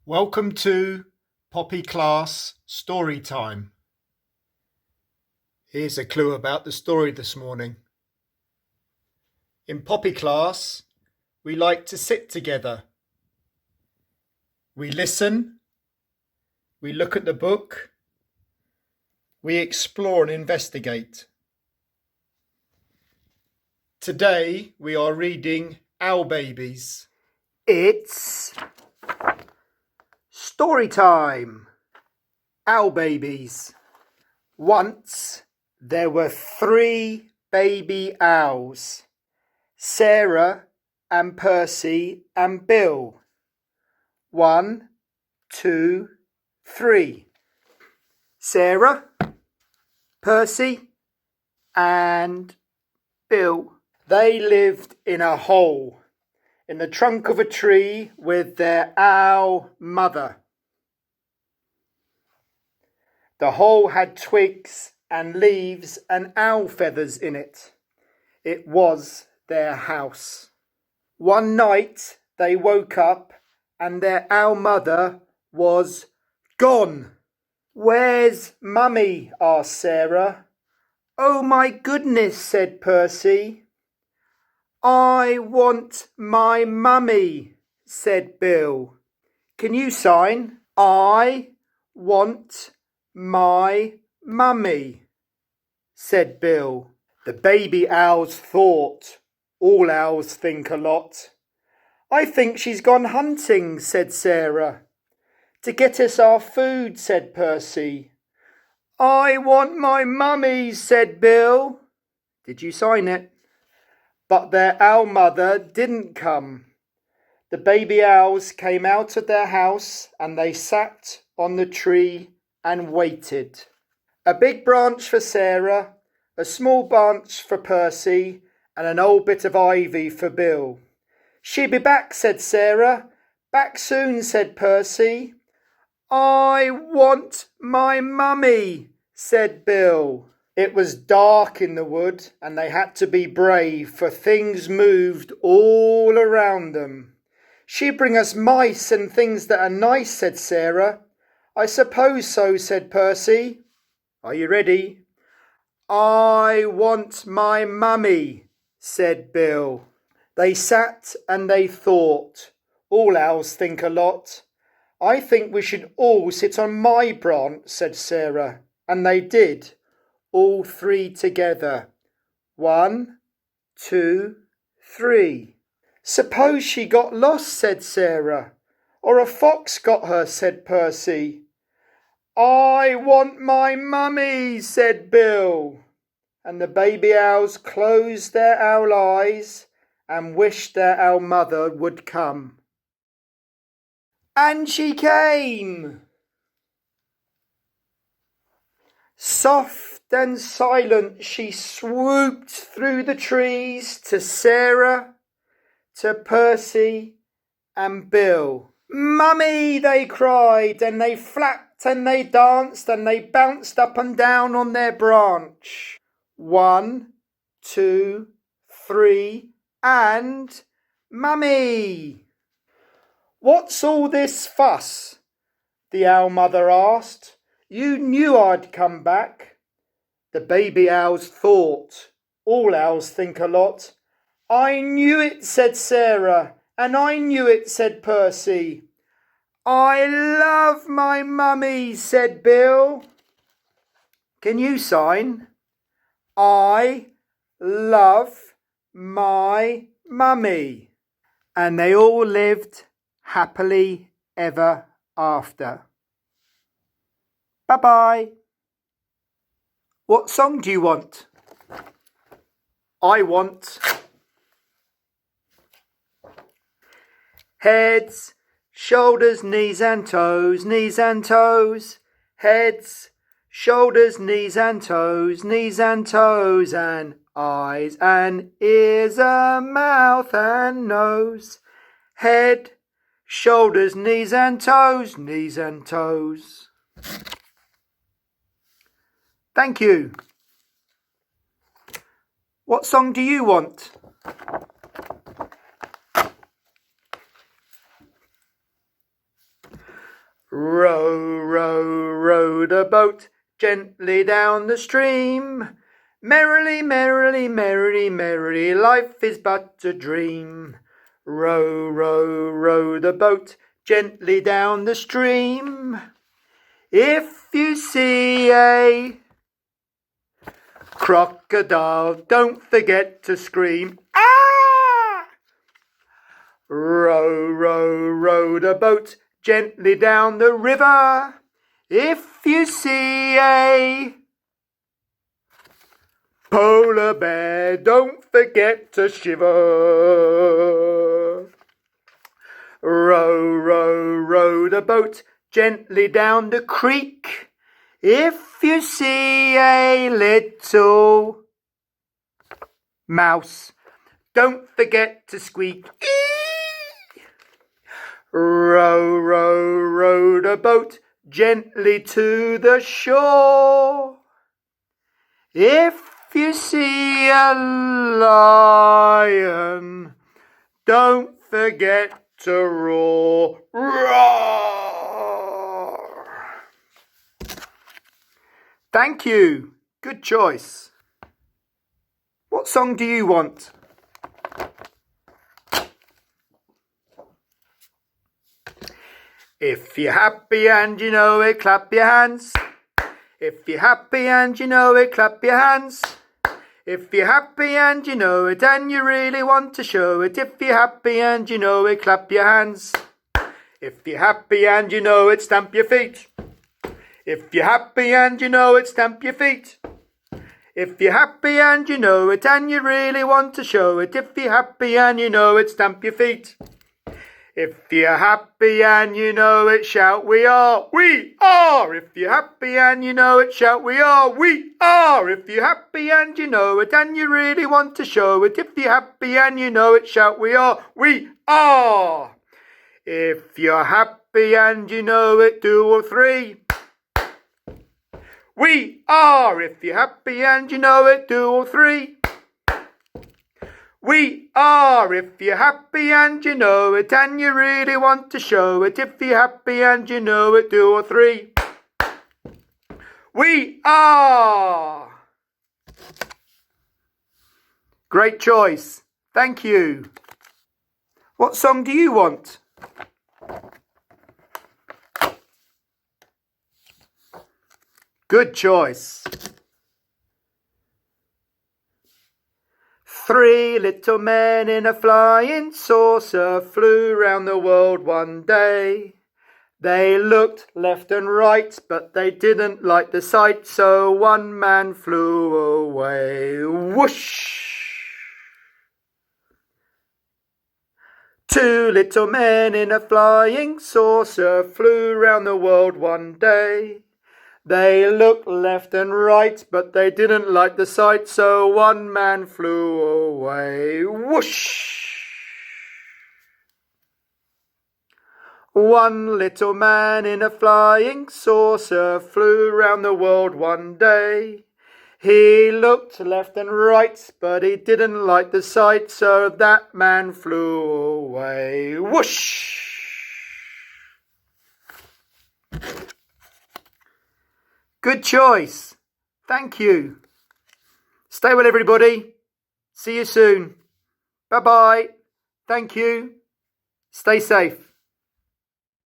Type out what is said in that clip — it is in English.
Welcome to Poppy Class Story Time. Here's a clue about the story this morning. In Poppy Class, we like to sit together. We listen, we look at the book, we explore and investigate. Today we are reading Owl Babies. It's story time. Owl Babies. Once there were 3 baby owls, Sarah and Percy and Bill. 1, 2, 3. Sarah, Percy and Bill. They lived in a hole in the trunk of a tree with their owl mother. The hole had twigs and leaves and owl feathers in it. It was their house. One night they woke up and their owl mother was gone. "Where's Mummy?" asked Sarah. "Oh my goodness," said Percy. "I want my mummy," said Bill. "Can you sign? I want my mummy," said Bill. The baby owls thought. All owls think a lot. "I think she's gone hunting," said Sarah. "To get us our food," said Percy. "I want my mummy," said Bill. Did you sign it? But their owl mother didn't come. The baby owls came out of their house and they sat on the tree and waited. A big branch for Sarah, a small branch for Percy, and an old bit of ivy for Bill. "She'll be back," said Sarah. "Back soon," said Percy. "I want my mummy," said Bill. It was dark in the wood and they had to be brave, for things moved all around them. "She'll bring us mice and things that are nice," said Sarah. "I suppose so," said Percy. "Are you ready?" "I want my mummy," said Bill. They sat and they thought. All owls think a lot. "I think we should all sit on my branch," said Sarah. And they did. All 3 together. 1, 2, 3. "Suppose she got lost," said Sarah. "Or a fox got her," said Percy. "I want my mummy," said Bill. And the baby owls closed their owl eyes and wished their owl mother would come. And she came. Soft and silent she swooped through the trees to Sarah, to Percy and Bill. "Mummy!" they cried, and they flapped and they danced and they bounced up and down on their branch. 1, 2, 3 and Mummy! "What's all this fuss?" the owl mother asked. "You knew I'd come back." The baby owls thought. All owls think a lot. "I knew it," said Sarah. "And I knew it," said Percy. "I love my mummy," said Bill. Can you sign? I love my mummy. And they all lived happily ever after. Bye-bye. What song do you want? I want heads, shoulders, knees and toes, knees and toes. Heads, shoulders, knees and toes, knees and toes. And eyes and ears, a mouth and nose. Head, shoulders, knees and toes, knees and toes. Thank you. What song do you want? Row, row, row the boat gently down the stream. Merrily, merrily, merrily, merrily, life is but a dream. Row, row, row the boat gently down the stream. If you see a crocodile, don't forget to scream, ah! Row, row, row the boat gently down the river. If you see a polar bear, don't forget to shiver. Row, row, row the boat gently down the creek. If you see a little mouse, don't forget to squeak. Eee! Row, row, row the boat gently to the shore. If you see a lion, don't forget to roar. Roar! Thank you. Good choice. What song do you want? If you're happy and you know it, clap your hands. If you're happy and you know it, clap your hands. If you're happy and you know it and you really want to show it. If you're happy and you know it, clap your hands. If you're happy and you know it, stamp your feet. If you're happy and you know it, stamp your feet. If you're happy and you know it and you really want to show it. If you're happy and you know it, stamp your feet. If you're happy and you know it, shout we are. We are. If you're happy and you know it, shout we are. We are. If you're happy and you know it and you really want to show it. If you're happy and you know it, shout we are. We are. If you're happy and you know it, 2 or 3. We are. If you're happy and you know it, 2 or 3. We are. If you're happy and you know it and you really want to show it. If you're happy and you know it, 2 or 3. We are. Great choice. Thank you. What song do you want? Good choice. 3 little men in a flying saucer flew round the world one day. They looked left and right, but they didn't like the sight, so one man flew away. Whoosh! 2 little men in a flying saucer flew round the world one day. They looked left and right, but they didn't like the sight, so one man flew away. Whoosh! 1 little man in a flying saucer flew round the world one day. He looked left and right, but he didn't like the sight, so that man flew away. Whoosh! Good choice. Thank you. Stay well, everybody. See you soon. Bye-bye. Thank you. Stay safe.